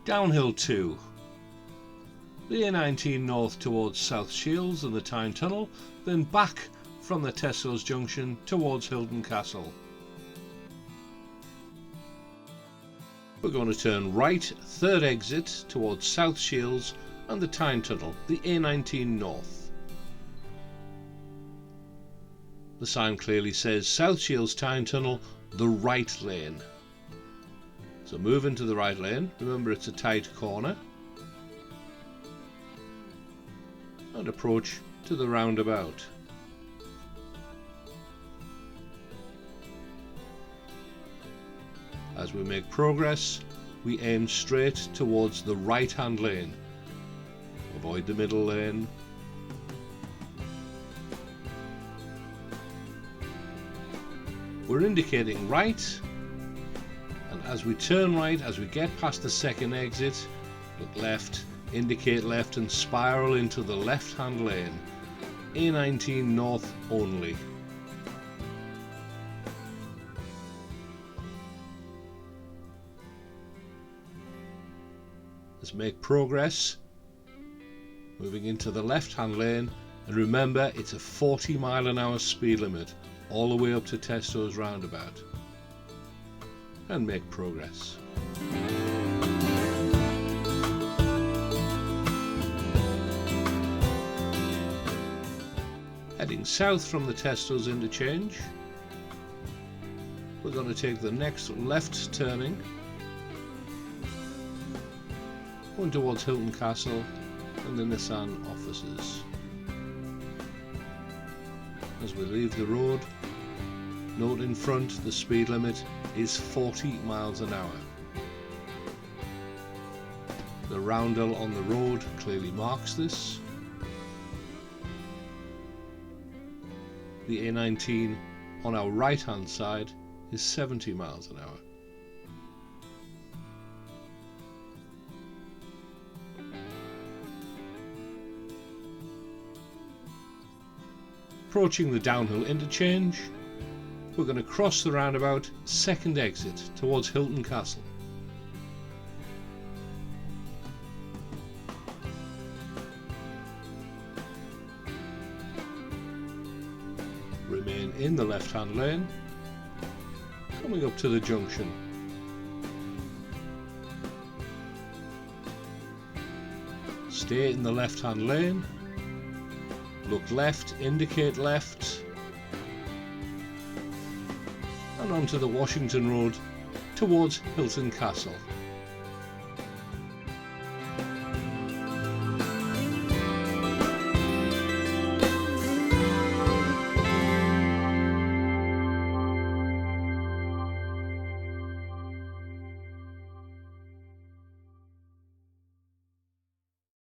Downhill 2. The A19 north towards South Shields and the Tyne Tunnel, then back from the Testo's junction towards Hylton Castle. We're going to turn right, third exit towards South Shields and the Tyne Tunnel, the A19 north. The sign clearly says South Shields Tyne Tunnel, the right lane. So move into the right lane, remember it's a tight corner, and approach to the roundabout. As we make progress, we aim straight towards the right hand lane. Avoid the middle lane. We're indicating right, and as we turn right, as we get past the second exit, look left, indicate left and spiral into the left hand lane. A19 north only. Let's make progress, moving into the left hand lane, and remember it's a 40-mile-an-hour speed limit all the way up to Testo's roundabout, and make progress. Heading south from the Testo's interchange, we're going to take the next left turning, going towards Hylton Castle and the Nissan offices. As we leave the road, note in front the speed limit is 40 miles an hour. The roundel on the road clearly marks this. The A19 on our right hand side is 70 miles an hour. Approaching the Downhill Interchange, we're going to cross the roundabout, second exit towards Hylton Castle. Remain in the left hand lane, coming up to the junction. Stay in the left hand lane. Look left, indicate left, and onto the Washington Road towards Hylton Castle.